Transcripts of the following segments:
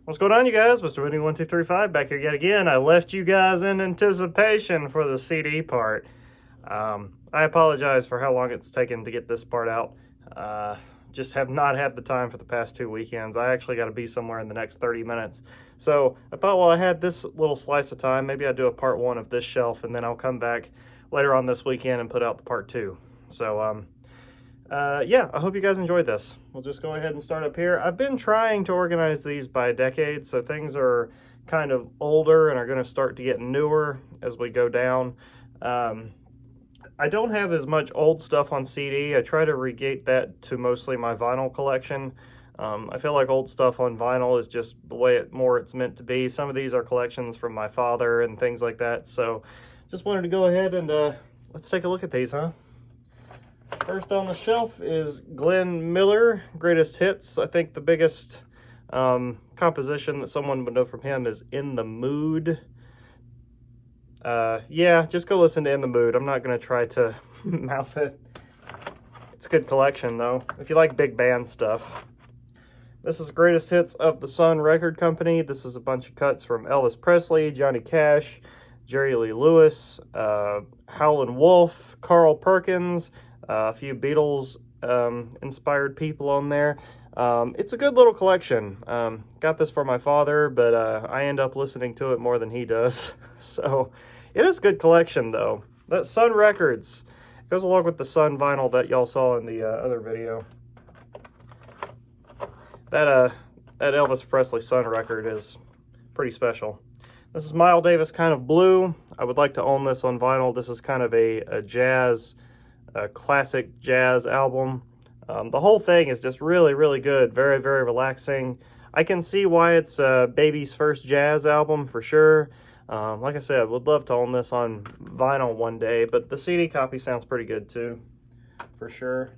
What's going on, you guys? Mr. Winnie1235 back here yet again. I left you guys in anticipation for the CD part. I apologize for how long it's taken to get this part out. Just have not had the time for the past 2 weekends. I actually got to be somewhere in the next 30 minutes. So I thought, while I had this little slice of time, maybe I'd do a part 1 of this shelf, and then I'll come back later on this weekend and put out the part 2. So, yeah, I hope you guys enjoyed this. We'll just go ahead and start up here. I've been trying to organize these by decade, so things are kind of older and are going to start to get newer as we go down. I don't have as much old stuff on CD. I try to regate that to mostly my vinyl collection. I feel like old stuff on vinyl is just the way it's meant to be. Some of these are collections from my father and things like that, so just wanted to go ahead and let's take a look at these, huh? First on the shelf is Glenn Miller, Greatest Hits. I think the biggest composition that someone would know from him is In the Mood. Yeah, just go listen to In the Mood. I'm not going to try to mouth it. It's a good collection, though, if you like big band stuff. This is Greatest Hits of the Sun Record Company. This is a bunch of cuts from Elvis Presley, Johnny Cash, Jerry Lee Lewis, Howlin' Wolf, Carl Perkins, a few Beatles inspired people on there. It's a good little collection. Got this for my father, but I end up listening to it more than he does. So it is a good collection, though. That Sun Records goes along with the Sun vinyl that y'all saw in the other video. That Elvis Presley Sun record is pretty special. This is Miles Davis, Kind of Blue. I would like to own this on vinyl. This is kind of a jazz, classic jazz album. The whole thing is just really, really good. Very, very relaxing. I can see why it's Baby's first jazz album for sure. Like I said, I would love to own this on vinyl one day, but the CD copy sounds pretty good too, for sure.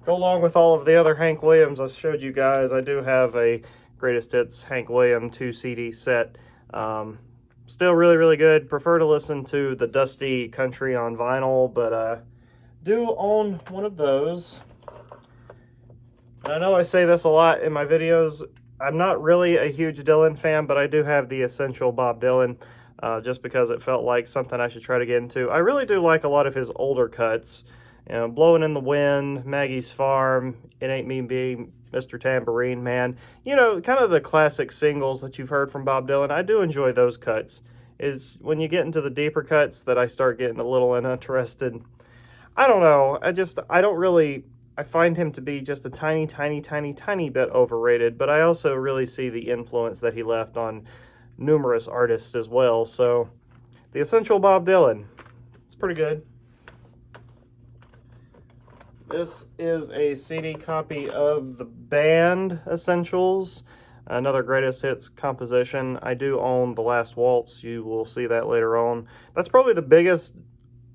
Go along with all of the other Hank Williams I showed you guys, I do have a Greatest Hits Hank Williams 2 CD set. Still really, really good. Prefer to listen to the Dusty Country on vinyl, but do own one of those. And I know I say this a lot in my videos. I'm not really a huge Dylan fan, but I do have the Essential Bob Dylan, just because it felt like something I should try to get into. I really do like a lot of his older cuts. You know, Blowing in the Wind, Maggie's Farm, It Ain't Me Being Mr. Tambourine Man. You know, kind of the classic singles that you've heard from Bob Dylan. I do enjoy those cuts. It's when you get into the deeper cuts that I start getting a little uninterested. I don't know. I find him to be just a tiny, tiny, tiny, tiny bit overrated, but I also really see the influence that he left on numerous artists as well. So, the Essential Bob Dylan. It's pretty good. This is a CD copy of the band Essentials, another Greatest Hits composition. I do own The Last Waltz. You will see that later on. That's probably the biggest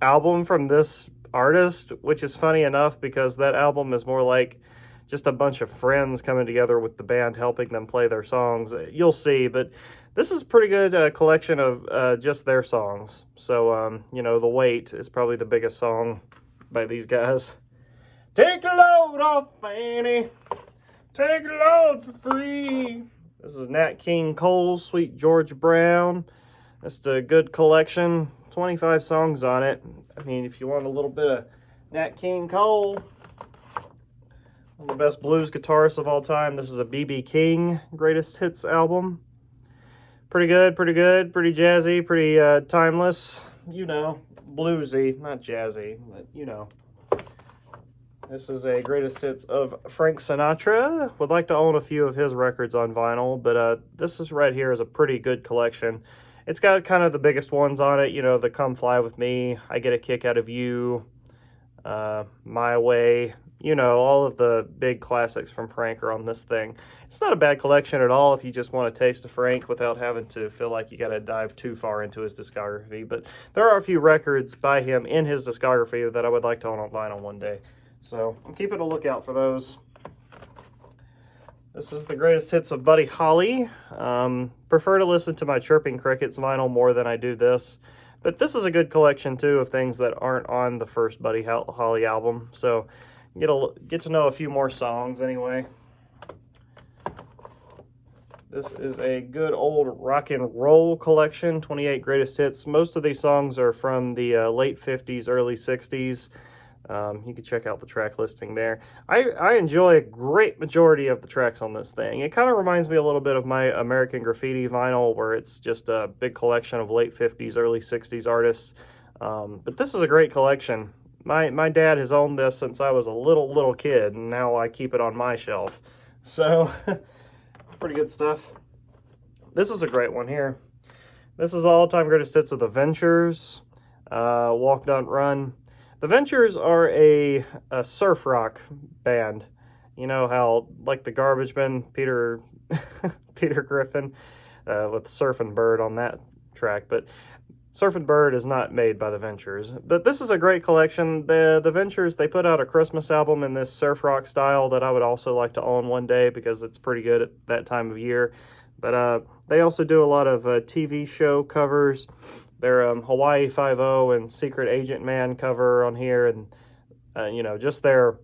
album from this artist, which is funny enough because that album is more like just a bunch of friends coming together with the band, helping them play their songs. You'll see, but this is a pretty good collection of just their songs. So, you know, The Weight is probably the biggest song by these guys. Take a load off Fanny, take a load for free. This is Nat King Cole's Sweet George Brown. It's a good collection, 25 songs on it. I mean, if you want a little bit of Nat King Cole, one of the best blues guitarists of all time. This is a B.B. King Greatest Hits album. Pretty good, pretty good, pretty jazzy, pretty timeless. You know, bluesy, not jazzy, but you know. This is a Greatest Hits of Frank Sinatra. Would like to own a few of his records on vinyl, but this is right here is a pretty good collection. It's got kind of the biggest ones on it, you know, the Come Fly With Me, I Get a Kick Out of You, My Way, you know, all of the big classics from Frank are on this thing. It's not a bad collection at all if you just want a taste of Frank without having to feel like you got to dive too far into his discography, but there are a few records by him in his discography that I would like to own on vinyl one day. So I'm keeping a lookout for those. This is the Greatest Hits of Buddy Holly. Prefer to listen to my Chirping Crickets vinyl more than I do this. But this is a good collection, too, of things that aren't on the first Buddy Holly album. So get to know a few more songs anyway. This is a good old rock and roll collection, 28 greatest hits. Most of these songs are from the late 50s, early 60s. You can check out the track listing there. I enjoy a great majority of the tracks on this thing. It kind of reminds me a little bit of my American Graffiti vinyl, where it's just a big collection of late 50s, early 60s artists. But this is a great collection. My dad has owned this since I was a little kid, and now I keep it on my shelf. So, pretty good stuff. This is a great one here. This is the all-time greatest hits of the Ventures, Walk Don't Run. The Ventures are a surf rock band. You know how, like the Garbage Men, Peter Griffin, with Surfin' Bird on that track. But Surfin' Bird is not made by the Ventures. But this is a great collection. The Ventures, they put out a Christmas album in this surf rock style that I would also like to own one day because it's pretty good at that time of year. But they also do a lot of TV show covers. Their Hawaii Five-0 and Secret Agent Man cover on here, and you know, just their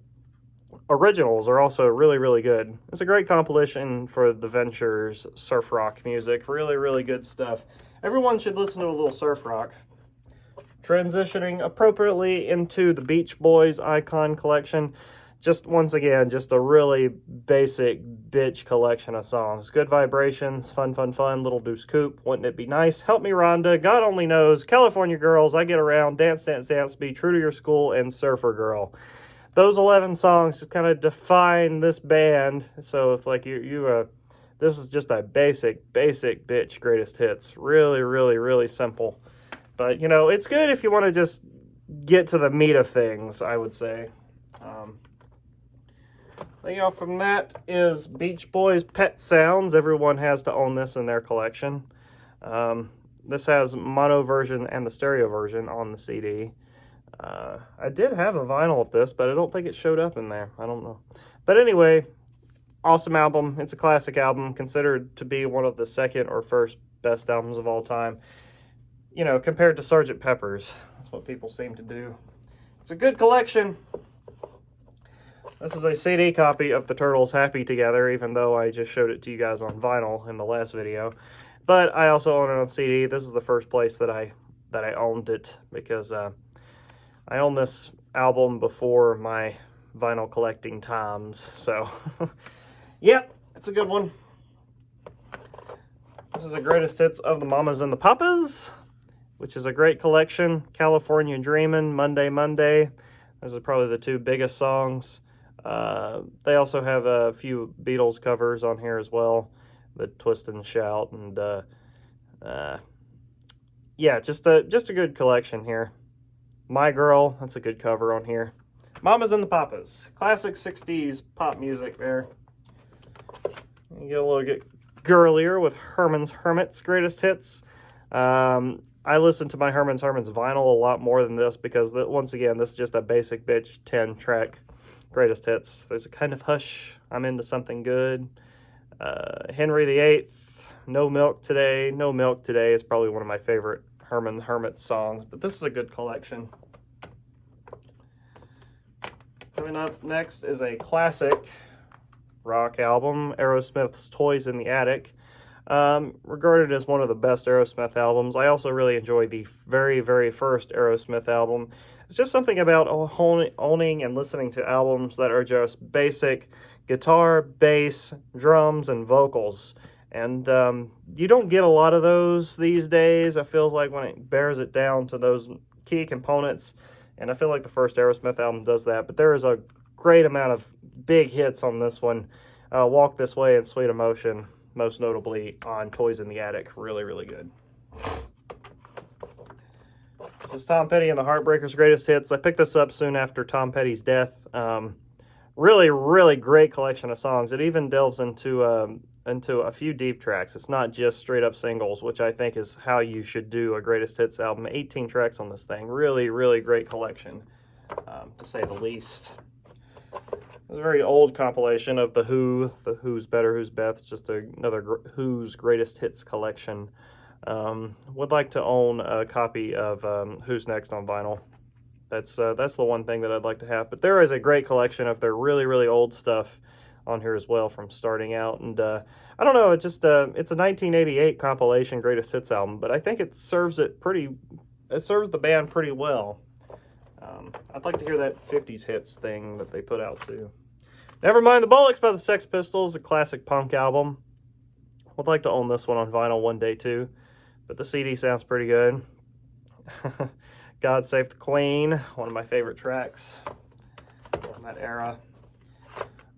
originals are also really good. It's a great compilation for the Ventures surf rock music. Really good stuff. Everyone should listen to a little surf rock. Transitioning appropriately into the Beach Boys Icon Collection. Just once again, just a really basic bitch collection of songs. Good Vibrations, Fun, Little Deuce Coupe, Wouldn't It Be Nice, Help Me Rhonda, God Only Knows, California Girls, I Get Around, Dance, Be True to Your School, and Surfer Girl. Those 11 songs kind of define this band. So if like this is just a basic bitch greatest hits. Really simple. But you know, it's good if you want to just get to the meat of things, I would say. Thing off from that is Beach Boys Pet Sounds. Everyone has to own this in their collection. This has mono version and the stereo version on the CD. I did have a vinyl of this, but I don't think it showed up in there. I don't know. But anyway, awesome album. It's a classic album, considered to be one of the second or first best albums of all time. You know, compared to Sgt. Pepper's. That's what people seem to do. It's a good collection. This is a CD copy of the Turtles' Happy Together, even though I just showed it to you guys on vinyl in the last video. But I also own it on CD. This is the first place that I owned it, because I owned this album before my vinyl collecting times. So, yep, it's a good one. This is the greatest hits of the Mamas and the Papas, which is a great collection. California Dreamin', Monday. Those are probably the two biggest songs. They also have a few Beatles covers on here as well, the Twist and Shout, and yeah, just a good collection here. My Girl, that's a good cover on here. Mamas and the Papas, classic 60s pop music there. You get a little bit girlier with Herman's Hermits greatest hits. I listen to my Herman's Hermits vinyl a lot more than this because, once again, this is just a basic bitch 10-track greatest hits. There's a Kind of Hush, I'm Into Something Good, Henry VIII, No Milk Today. No Milk Today is probably one of my favorite Herman Hermit songs, but this is a good collection. Coming up next is a classic rock album, Aerosmith's Toys in the Attic. Regarded as one of the best Aerosmith albums. I also really enjoy the very first Aerosmith album. It's just something about owning and listening to albums that are just basic guitar, bass, drums, and vocals. And you don't get a lot of those these days. I feel like when it bears it down to those key components, and I feel like the first Aerosmith album does that. But there is a great amount of big hits on this one. Walk This Way and Sweet Emotion, most notably on Toys in the Attic. Really good. This is Tom Petty and the Heartbreakers' greatest hits. I picked this up soon after Tom Petty's death. Really great collection of songs. It even delves into a few deep tracks. It's not just straight up singles, which I think is how you should do a greatest hits album. 18 tracks on this thing. Really great collection, to say the least. It's a very old compilation of The Who, the Who's Better, Who's Best, just another Who's Greatest Hits collection. Would like to own a copy of Who's Next on vinyl. That's the one thing that I'd like to have. But there is a great collection of their really old stuff on here as well from starting out. And I don't know, it's a 1988 compilation greatest hits album, but I think it serves the band pretty well. I'd like to hear that 50s hits thing that they put out too. Nevermind the Bollocks by the Sex Pistols, a classic punk album. Would like to own this one on vinyl one day too, but the CD sounds pretty good. God Save the Queen, one of my favorite tracks from that era.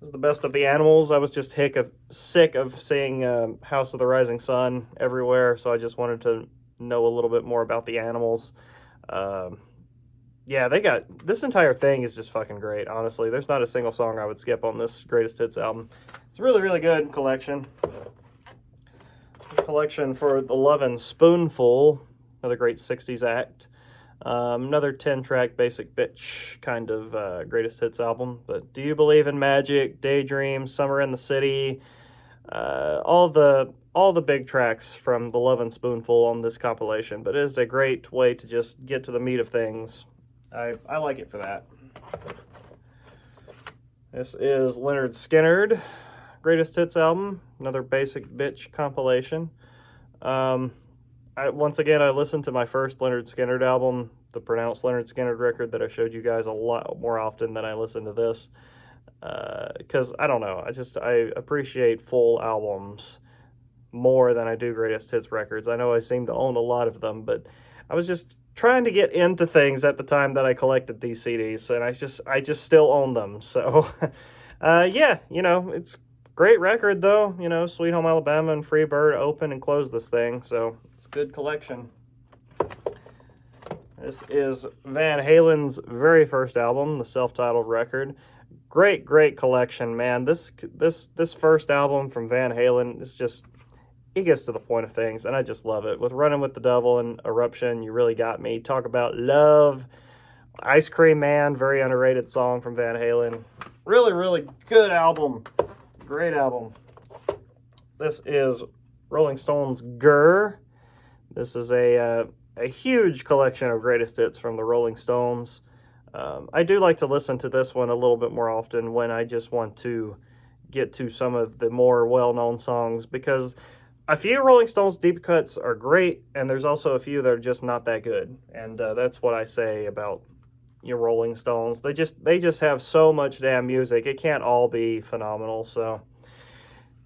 This is the Best of the Animals. I was just sick of seeing House of the Rising Sun everywhere, so I just wanted to know a little bit more about the Animals. Yeah, this entire thing is just fucking great, honestly. There's not a single song I would skip on this greatest hits album. It's a really, really good collection. Collection for the Lovin' Spoonful, another great 60s act. Another 10-track basic bitch kind of greatest hits album. But Do You Believe in Magic, Daydream, Summer in the City, all the big tracks from the Lovin' Spoonful on this compilation. But it is a great way to just get to the meat of things. I like it for that. This is Lynyrd Skynyrd greatest hits album, another basic bitch compilation. Once again, I listened to my first Lynyrd Skynyrd album, the pronounced Lynyrd Skynyrd record that I showed you guys a lot more often than I listen to this. Because, I don't know, I appreciate full albums more than I do greatest hits records. I know I seem to own a lot of them, but I was just trying to get into things at the time that I collected these CDs, and I just still own them. So, yeah, you know, it's great record, though. You know, Sweet Home Alabama and Free Bird open and close this thing, so it's a good collection. This is Van Halen's very first album, the self-titled record. Great, great collection, man. This first album from Van Halen is just, it gets to the point of things, and I just love it. With Running with the Devil and Eruption, You Really Got Me. Talk about love. Ice Cream Man, very underrated song from Van Halen. Really, really good album. Great album. This is Rolling Stones' Gurr. This is a huge collection of greatest hits from the Rolling Stones. I do like to listen to this one a little bit more often when I just want to get to some of the more well-known songs, because a few Rolling Stones deep cuts are great, and there's also a few that are just not that good. And that's what I say about your Rolling Stones. They just have so much damn music. It can't all be phenomenal. So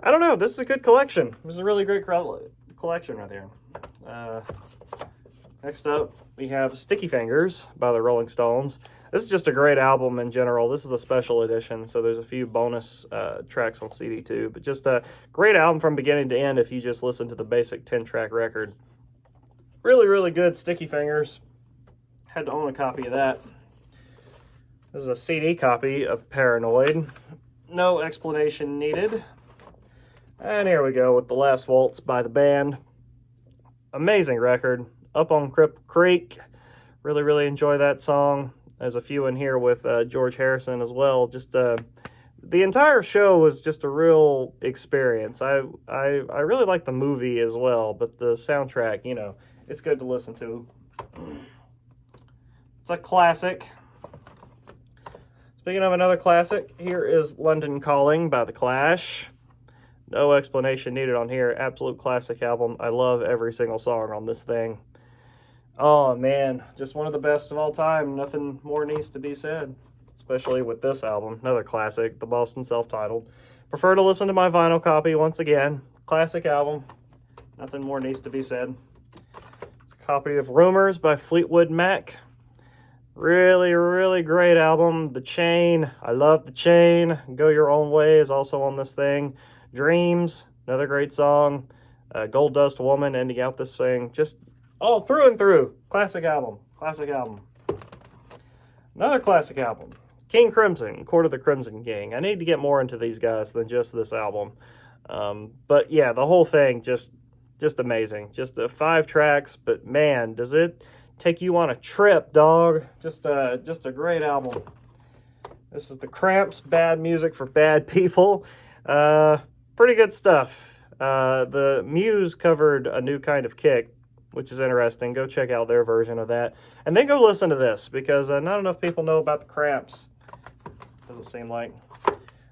I don't know. This is a good collection. This is a really great collection right here. Next up, we have Sticky Fingers by the Rolling Stones. This is just a great album in general. This is the special edition, so there's a few bonus tracks on CD too. But just a great album from beginning to end if you just listen to the basic 10-track record. Really, really good Sticky Fingers. Had to own a copy of that. This is a CD copy of Paranoid. No explanation needed. And here we go with The Last Waltz by the band. Amazing record. Up on Crip Creek. Really, really enjoy that song. There's a few in here with George Harrison as well. Just the entire show was just a real experience. I really like the movie as well, but the soundtrack, you know, it's good to listen to. It's a classic. Speaking of another classic, here is London Calling by The Clash. No explanation needed on here. Absolute classic album. I love every single song on this thing. Oh, man. Just one of the best of all time. Nothing more needs to be said. Especially with this album. Another classic. The Boston Self-Titled. Prefer to listen to my vinyl copy once again. Classic album. Nothing more needs to be said. It's a copy of Rumors by Fleetwood Mac. Really, really great album. The Chain. I love The Chain. Go Your Own Way is also on this thing. Dreams. Another great song. Gold Dust Woman ending out this thing. Just all through and through. Classic album. Classic album. Another classic album. King Crimson. Court of the Crimson King. I need to get more into these guys than just this album. But yeah, the whole thing just amazing. Just 5 tracks, but man, does it take you on a trip, dog. Just a great album. This is the Cramps, Bad Music for Bad People. Pretty good stuff. The Muse covered A New Kind of Kick, which is interesting. Go check out their version of that. And then go listen to this, because not enough people know about the Cramps, does it seem like.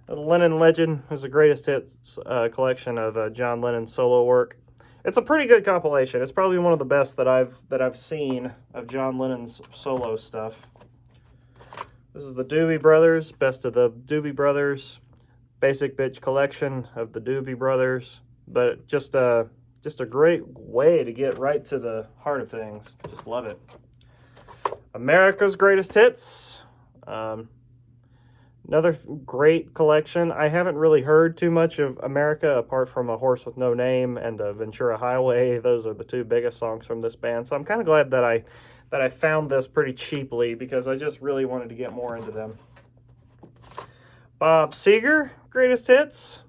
This The Lennon Legend is the greatest hits collection of John Lennon's solo work. It's a pretty good compilation. It's probably one of the best that I've seen of John Lennon's solo stuff. This is the Doobie Brothers, best of the Doobie Brothers, basic bitch collection of the Doobie Brothers, but just a great way to get right to the heart of things. Just love it. America's Greatest Hits. Another great collection. I haven't really heard too much of America apart from A Horse with No Name and Ventura Highway. Those are the two biggest songs from this band. So I'm kind of glad that I found this pretty cheaply because I just really wanted to get more into them. Bob Seger, Greatest Hits.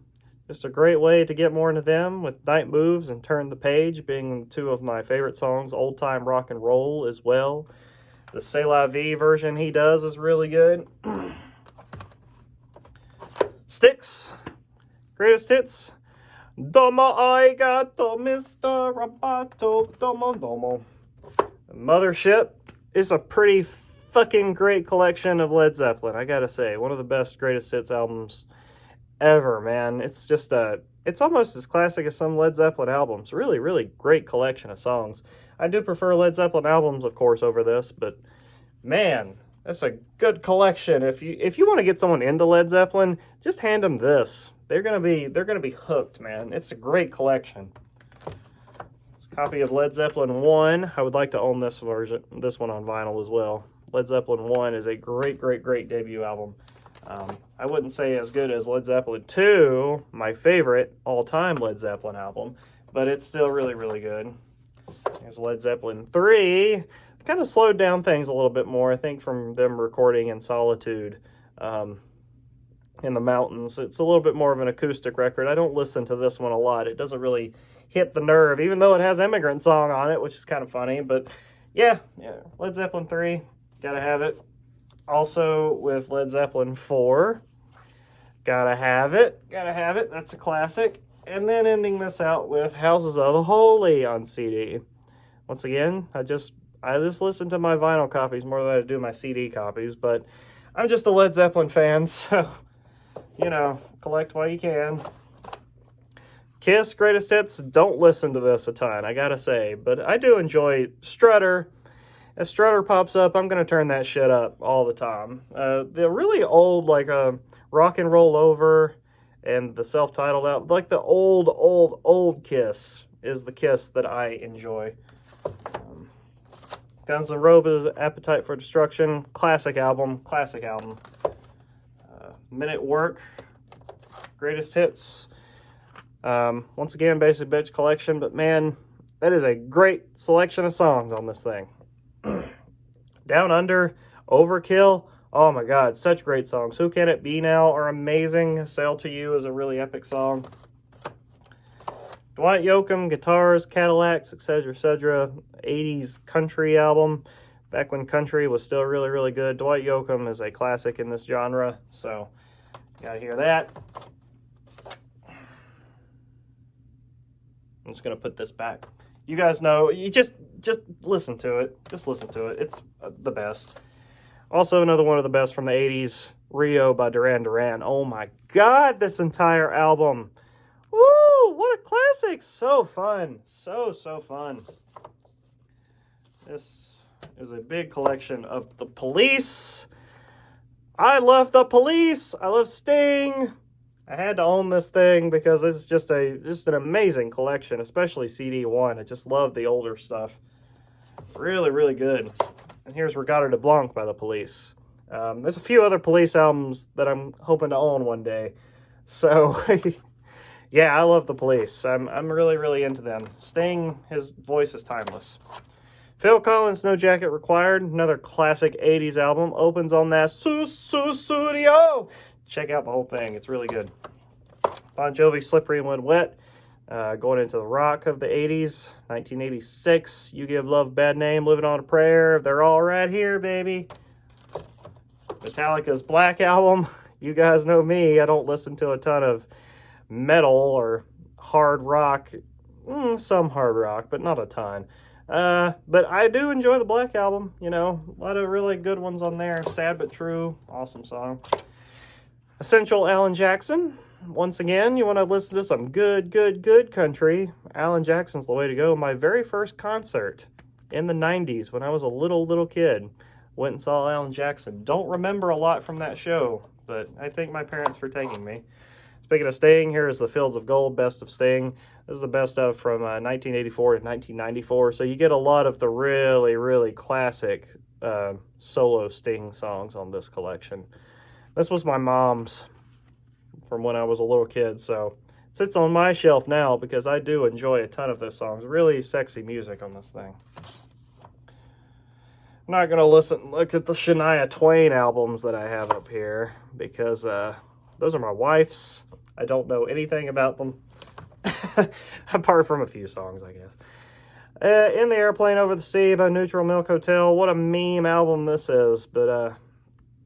Just a great way to get more into them with Night Moves and Turn the Page being two of my favorite songs. Old Time Rock and Roll as well. The C'est La Vie version he does is really good. Styx, Greatest Hits. Domo arigato, Mr. Roboto, domo domo. Mothership is a pretty fucking great collection of Led Zeppelin, I gotta say. One of the best Greatest Hits albums ever, man. It's just it's almost as classic as some Led Zeppelin albums. Really, really great collection of songs. I do prefer Led Zeppelin albums, of course, over this, but man, that's a good collection. If you want to get someone into Led Zeppelin, just hand them this. They're gonna be hooked, man. It's a great collection. This copy of Led Zeppelin 1. I would like to own this one on vinyl as well. Led Zeppelin 1 is a great, great, great debut album. I wouldn't say as good as Led Zeppelin 2, my favorite all-time Led Zeppelin album, but it's still really, really good. There's Led Zeppelin 3. Kind of slowed down things a little bit more, I think, from them recording in solitude in the mountains. It's a little bit more of an acoustic record. I don't listen to this one a lot. It doesn't really hit the nerve, even though it has Immigrant Song on it, which is kind of funny. But yeah, Led Zeppelin 3, gotta have it. Also with Led Zeppelin 4, gotta have it. That's a classic. And then ending this out with Houses of the Holy on CD. Once again, I just listen to my vinyl copies more than I do my CD copies, but I'm just a Led Zeppelin fan, so, collect while you can. Kiss Greatest Hits, don't listen to this a ton, I gotta say, but I do enjoy Strutter. If Strutter pops up, I'm gonna turn that shit up all the time. The really old, Rock and Roll Over and the self-titled album, like the old Kiss is the Kiss that I enjoy. Guns N' Roses, Appetite for Destruction, classic album. Minute Work, Greatest Hits. Once again, Basic Bitch collection, but man, that is a great selection of songs on this thing. Down Under, Overkill, oh my god, such great songs. Who Can It Be Now are amazing. Sail to You is a really epic song. Dwight Yoakam, Guitars, Cadillacs, etc. 80s country album, back when country was still really, really good. Dwight Yoakam is a classic in this genre, so you gotta hear that. I'm just gonna put this back. You guys know, you just listen to it. Just listen to it. It's the best. Also, another one of the best from the 80s, Rio by Duran Duran. Oh my god, this entire album. Woo! What a classic! So fun. So fun. This is a big collection of The Police. I love The Police. I love Sting. I had to own this thing because this is just an amazing collection, especially CD1. I just love the older stuff. Really, really good. And here's Regatta de Blanc by The Police. There's a few other Police albums that I'm hoping to own one day. So... yeah, I love The Police. I'm really, really into them. Sting, his voice is timeless. Phil Collins, No Jacket Required, another classic 80s album, opens on that Studio. Check out the whole thing. It's really good. Bon Jovi, Slippery When Wet, going into the rock of the 80s. 1986, You Give Love Bad Name, Living on a Prayer. They're all right here, baby. Metallica's Black Album. You guys know me. I don't listen to a ton of metal or hard rock, some hard rock, but not a ton. But I do enjoy the Black Album, a lot of really good ones on there. Sad But True, awesome song. Essential Alan Jackson. Once again, you want to listen to some good country. Alan Jackson's the way to go. My very first concert in the 90s when I was a little kid. Went and saw Alan Jackson. Don't remember a lot from that show, but I thank my parents for taking me. Speaking of Sting, here is the Fields of Gold, Best of Sting. This is the best of from 1984 to 1994, so you get a lot of the really classic solo Sting songs on this collection. This was my mom's from when I was a little kid, so it sits on my shelf now because I do enjoy a ton of those songs. Really sexy music on this thing. I'm not going to look at the Shania Twain albums that I have up here because those are my wife's. I don't know anything about them, apart from a few songs, I guess. In the Airplane Over the Sea by Neutral Milk Hotel. What a meme album this is, but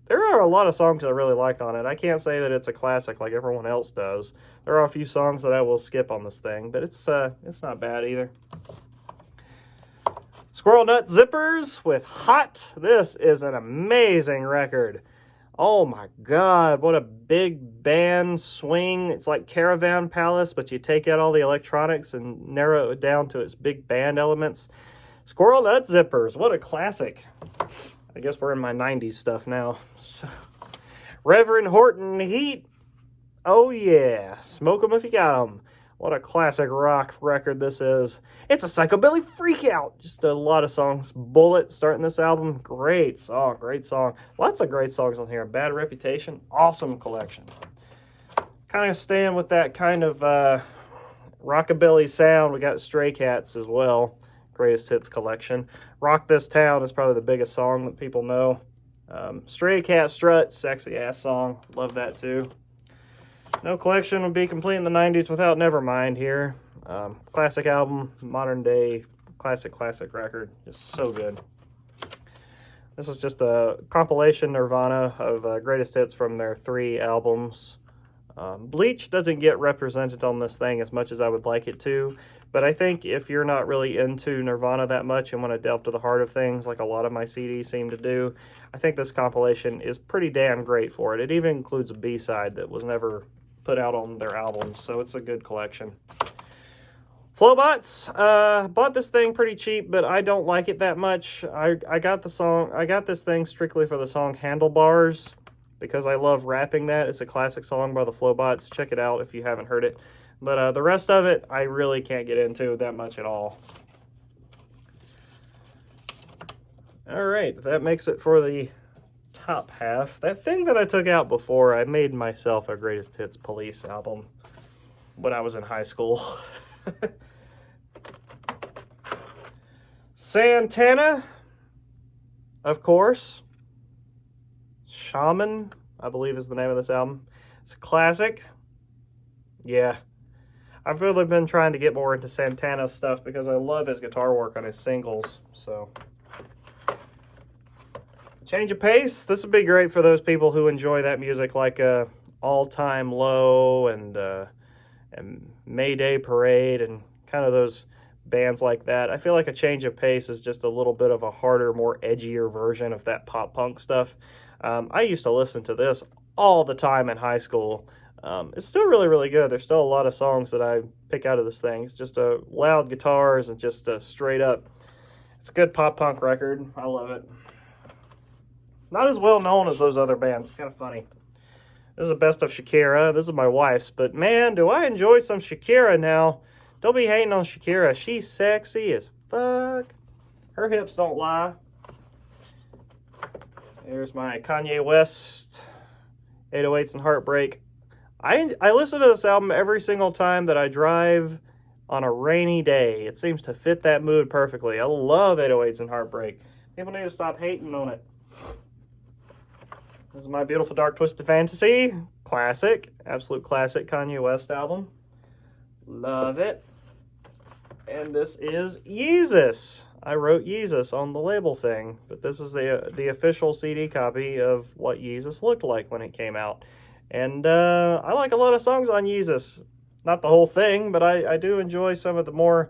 there are a lot of songs I really like on it. I can't say that it's a classic like everyone else does. There are a few songs that I will skip on this thing, but it's not bad either. Squirrel Nut Zippers with Hot. This is an amazing record. Oh my God, what a big band swing. It's like Caravan Palace, but you take out all the electronics and narrow it down to its big band elements. Squirrel Nut Zippers, what a classic. I guess we're in my 90s stuff now. So, Reverend Horton Heat. Oh yeah, smoke 'em if you got 'em. What a classic rock record this is. It's a psychobilly freakout. Just a lot of songs. Bullet starting this album. Great song, great song. Lots of great songs on here. Bad Reputation, awesome collection. Kind of staying with that kind of rockabilly sound. We got Stray Cats as well. Greatest hits collection. Rock This Town is probably the biggest song that people know. Stray Cat Strut, sexy ass song. Love that too. No collection would be complete in the 90s without Nevermind here. Classic album, modern day, classic record. Just so good. This is just a compilation Nirvana of greatest hits from their 3 albums. Bleach doesn't get represented on this thing as much as I would like it to, but I think if you're not really into Nirvana that much and want to delve to the heart of things like a lot of my CDs seem to do, I think this compilation is pretty damn great for it. It even includes a B-side that was never put out on their albums, so it's a good collection. Flobots, bought this thing pretty cheap, but I don't like it that much. I got this thing strictly for the song Handlebars, because I love rapping that. It's a classic song by the Flobots. Check it out if you haven't heard it. But the rest of it, I really can't get into that much at all. All right, that makes it for the top half. That thing that I took out before, I made myself a Greatest Hits Police album when I was in high school. Santana, of course. Shaman, I believe is the name of this album. It's a classic. Yeah. I've really been trying to get more into Santana's stuff because I love his guitar work on his singles. So, Change of Pace. This would be great for those people who enjoy that music, like All Time Low and Mayday Parade and kind of those bands like that. I feel like A Change of Pace is just a little bit of a harder, more edgier version of that pop punk stuff. I used to listen to this all the time in high school. It's still really good. There's still a lot of songs that I pick out of this thing. It's just loud guitars and just straight up. It's a good pop punk record. I love it. Not as well known as those other bands. It's kind of funny. This is the best of Shakira. This is my wife's, but man, do I enjoy some Shakira now. Don't be hating on Shakira. She's sexy as fuck. Her hips don't lie. There's my Kanye West 808s and Heartbreak. I listen to this album every single time that I drive on a rainy day. It seems to fit that mood perfectly. I love 808s and Heartbreak. People need to stop hating on it. This is My Beautiful Dark Twisted Fantasy. Classic. Absolute classic Kanye West album. Love it. And this is Yeezus. I wrote Yeezus on the label thing, but this is the official CD copy of what Yeezus looked like when it came out. And I like a lot of songs on Yeezus. Not the whole thing, but I do enjoy some of the more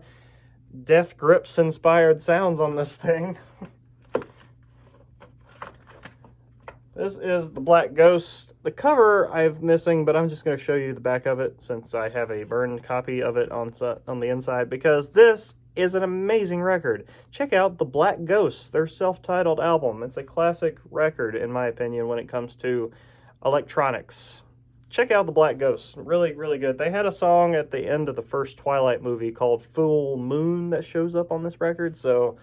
Death Grips inspired sounds on this thing. This is the Black Ghost. The cover I'm missing, but I'm just going to show you the back of it since I have a burned copy of it on the inside, because this is an amazing record. Check out the Black Ghost, their self-titled album. It's a classic record, in my opinion, when it comes to electronics. Check out the Black Ghost. Really, really good. They had a song at the end of the first Twilight movie called Full Moon that shows up on this record, so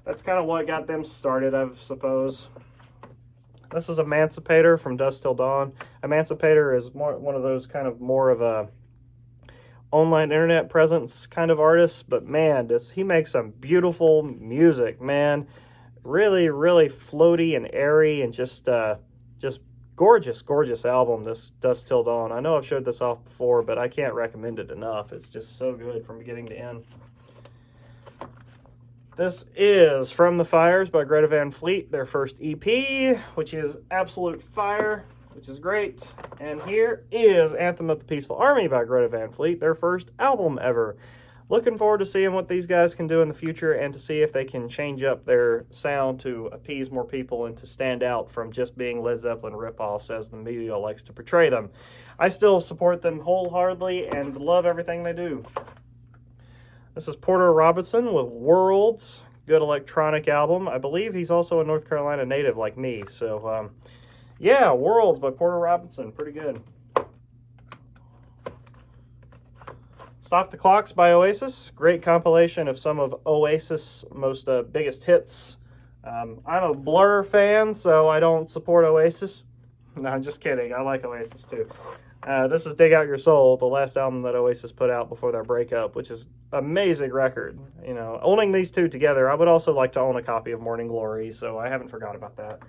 that's kind of what got them started, I suppose. This is Emancipator from Dusk Till Dawn. Emancipator is one of those kind of more of a online internet presence kind of artist, but man, he makes some beautiful music, man. Really, really floaty and airy, and just gorgeous, gorgeous album, this Dusk Till Dawn. I know I've showed this off before, but I can't recommend it enough. It's just so good from beginning to end. This is From the Fires by Greta Van Fleet, their first EP, which is absolute fire, which is great. And here is Anthem of the Peaceful Army by Greta Van Fleet, their first album ever. Looking forward to seeing what these guys can do in the future and to see if they can change up their sound to appease more people and to stand out from just being Led Zeppelin ripoffs as the media likes to portray them. I still support them wholeheartedly and love everything they do. This is Porter Robinson with Worlds. Good electronic album. I believe he's also a North Carolina native like me. So, yeah, Worlds by Porter Robinson. Pretty good. Stop the Clocks by Oasis. Great compilation of some of Oasis' most biggest hits. I'm a Blur fan, so I don't support Oasis. No, I'm just kidding. I like Oasis too. This is Dig Out Your Soul, the last album that Oasis put out before their breakup, which is an amazing record. You know, owning these two together, I would also like to own a copy of Morning Glory, so I haven't forgot about that.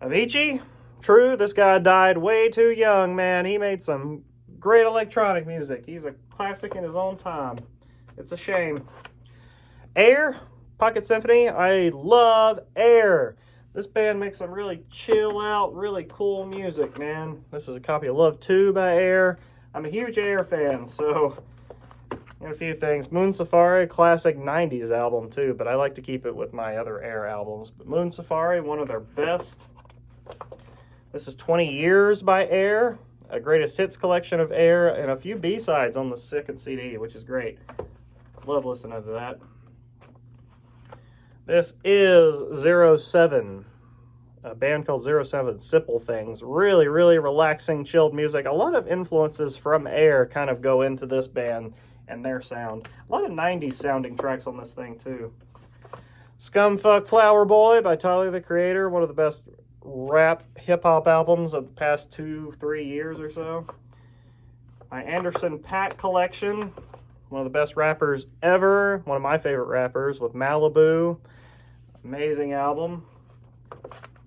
Avicii, true, this guy died way too young, man. He made some great electronic music. He's a classic in his own time. It's a shame. Air, Pocket Symphony, I love Air. This band makes some really chill out, really cool music, man. This is a copy of Love 2 by Air. I'm a huge Air fan, so a few things. Moon Safari, classic 90s album too, but I like to keep it with my other Air albums. But Moon Safari, one of their best. This is 20 Years by Air, a greatest hits collection of Air, and a few B-sides on the second CD, which is great. Love listening to that. This is 07, a band called 07, Simple Things. Really, really relaxing, chilled music. A lot of influences from Air kind of go into this band and their sound. A lot of 90s sounding tracks on this thing, too. Scumfuck Flower Boy by Tyler, the Creator, one of the best rap hip-hop albums of the past 2-3 years or so. My Anderson .Paak collection, one of the best rappers ever, one of my favorite rappers, with Malibu. Amazing album.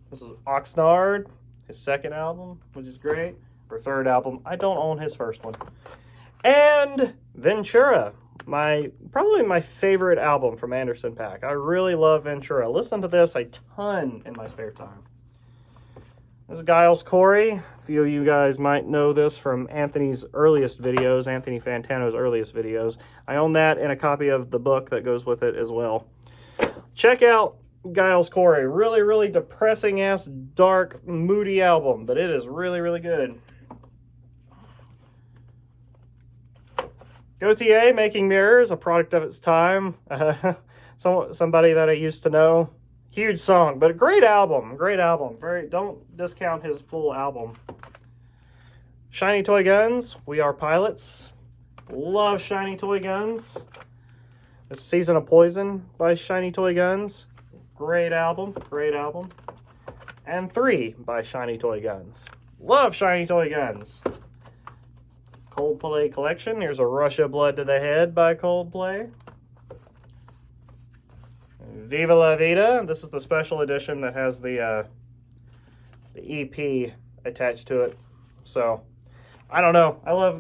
This is Oxnard, his second album, which is great. Or third album. I don't own his first one. And Ventura, probably my favorite album from Anderson .Paak. I really love Ventura. Listen to this a ton in my spare time. This is Giles Corey. A few of you guys might know this from Anthony's earliest videos, Anthony Fantano's earliest videos. I own that and a copy of the book that goes with it as well. Check out Giles Corey. Really, really depressing-ass, dark, moody album, but it is really, really good. Gautier, Making Mirrors, a product of its time. Somebody that I used to know. Huge song, but a great album. Great album. Don't discount his full album. Shiny Toy Guns, We Are Pilots. Love Shiny Toy Guns. The Season of Poison by Shiny Toy Guns. Great album. Great album. And 3 by Shiny Toy Guns. Love Shiny Toy Guns. Coldplay Collection. Here's a Russia Blood to the Head by Coldplay. Viva La Vida. This is the special edition that has the EP attached to it. So, I don't know. I love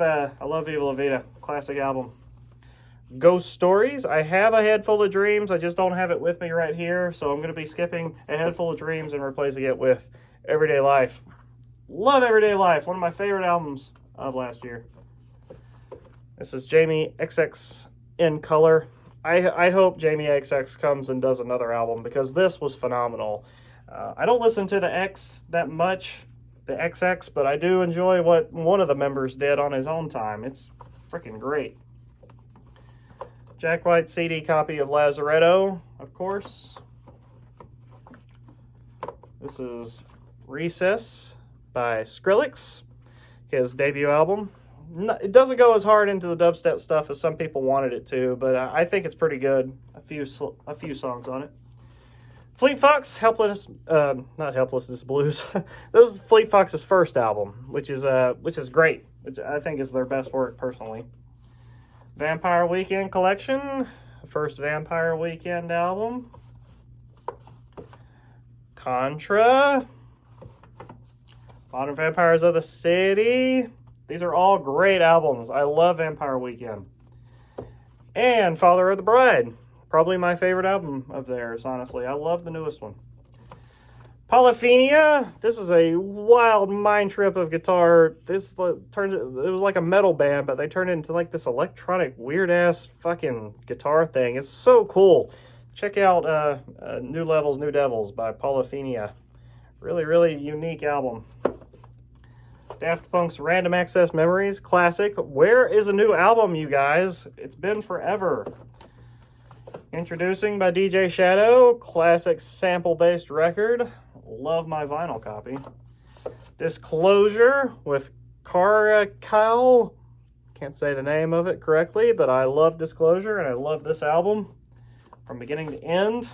Viva La Vida. Classic album. Ghost Stories. I have A Head Full of Dreams. I just don't have it with me right here. So I'm going to be skipping A Head Full of Dreams and replacing it with Everyday Life. Love Everyday Life. One of my favorite albums of last year. This is Jamie XX in color. I hope Jamie XX comes and does another album because this was phenomenal. I don't listen to the X that much, the XX, but I do enjoy what one of the members did on his own time. It's freaking great. Jack White CD copy of Lazaretto, of course. This is Recess by Skrillex, his debut album. It doesn't go as hard into the dubstep stuff as some people wanted it to, but I think it's pretty good. A few songs on it. Fleet Fox, not Helplessness Blues. This is Fleet Fox's first album, which is great. Which I think is their best work personally. Vampire Weekend Collection, first Vampire Weekend album. Contra, Modern Vampires of the City. These are all great albums. I love Vampire Weekend. And Father of the Bride. Probably my favorite album of theirs, honestly. I love the newest one. Polyphenia. This is a wild mind trip of guitar. It was like a metal band, but they turned it into like this electronic weird-ass fucking guitar thing. It's so cool. Check out New Levels, New Devils by Polyphenia. Really, really unique album. Daft Punk's Random Access Memories, classic. Where is a new album, you guys? It's been forever. Introducing by DJ Shadow, classic sample-based record. Love my vinyl copy. Disclosure with Karakal. Can't say the name of it correctly, but I love Disclosure, and I love this album from beginning to end.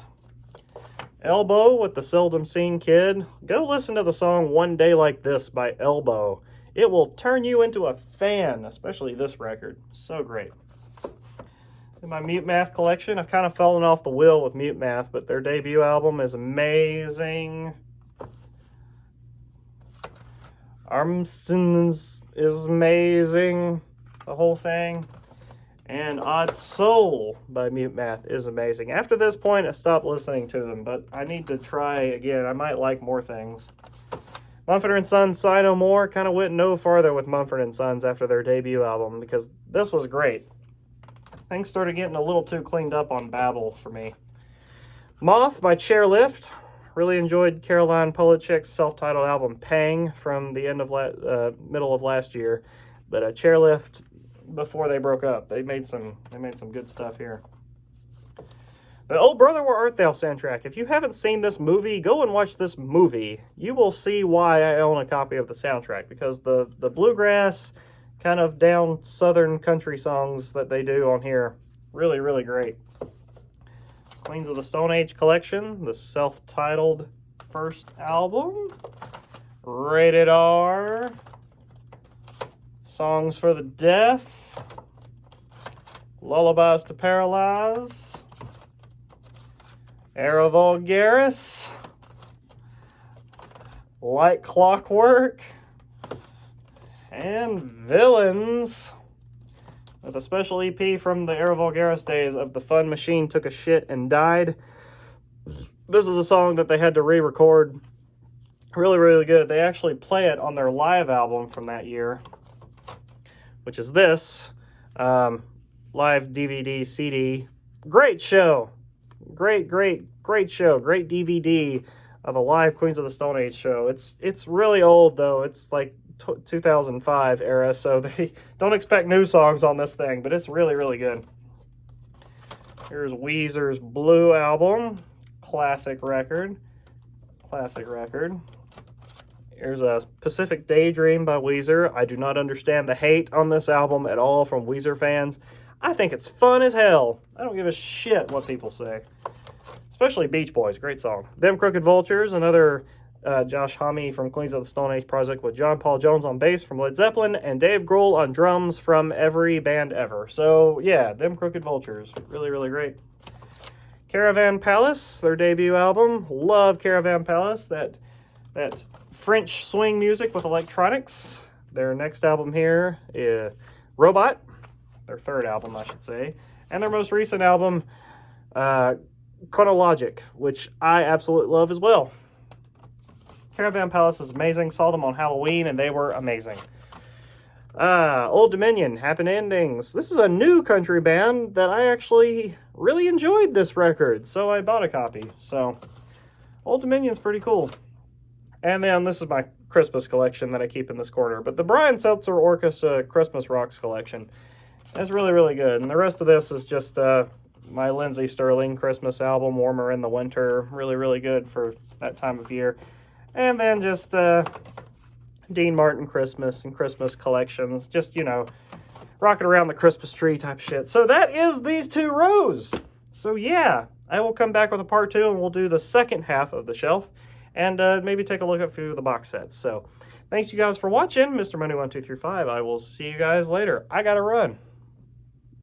Elbow with the Seldom Seen Kid. Go listen to the song One Day Like This by Elbow. It will turn you into a fan, especially this record. So great. In my Mute Math collection, I've kind of fallen off the wheel with Mute Math, but their debut album is amazing. Armstons is amazing. The whole thing. And Odd Soul by Mute Math is amazing. After this point, I stopped listening to them, but I need to try again. I might like more things. Mumford & Sons, Sigh No More, kind of went no farther with Mumford & Sons after their debut album, because this was great. Things started getting a little too cleaned up on Babel for me. Moth by Chairlift. Really enjoyed Caroline Polachek's self-titled album, Pang, from the middle of last year. But Chairlift, before they broke up, they made some good stuff here. The Oh Brother Where Art Thou soundtrack. If you haven't seen this movie, go and watch this movie. You will see why I own a copy of the soundtrack, because the bluegrass, kind of down southern country songs that they do on here, really, really great. Queens of the Stone Age collection, the self-titled first album. Rated R. Songs for the Deaf. Lullabies to Paralyze. Era Vulgaris. Like Clockwork. And Villains. With a special EP from the Era Vulgaris days of The Fun Machine Took a Shit and Died. This is a song that they had to re-record. Really, really good. They actually play it on their live album from that year, which is this. Live DVD, CD. Great show. Great show. Great DVD of a live Queens of the Stone Age show. It's really old, though. It's like 2005 era, so they don't expect new songs on this thing, but it's really, really good. Here's Weezer's Blue album. Classic record. Here's a Pacific Daydream by Weezer. I do not understand the hate on this album at all from Weezer fans. I think it's fun as hell. I don't give a shit what people say. Especially Beach Boys. Great song. Them Crooked Vultures, another Josh Homme from Queens of the Stone Age project with John Paul Jones on bass from Led Zeppelin and Dave Grohl on drums from every band ever. So yeah, Them Crooked Vultures. Really, really great. Caravan Palace, their debut album. Love Caravan Palace. That French swing music with electronics. Their next album here is Robot. Their third album, I should say. And their most recent album, Chronologic, which I absolutely love as well. Caravan Palace is amazing. Saw them on Halloween, and they were amazing. Old Dominion, Happy Endings. This is a new country band that I actually really enjoyed this record, so I bought a copy. So, Old Dominion's pretty cool. And then this is my Christmas collection that I keep in this corner. But the Brian Setzer Orchestra Christmas Rocks collection is really, really good. And the rest of this is just my Lindsey Sterling Christmas album, Warmer in the Winter. Really, really good for that time of year. And then just Dean Martin Christmas and Christmas collections. Just, you know, rocking around the Christmas tree type shit. So that is these 2 rows. So yeah, I will come back with a part 2 and we'll do the second half of the shelf. And maybe take a look at a few of the box sets. So, thanks you guys for watching, Mr. Money 1 2 3 5. I will see you guys later. I gotta run.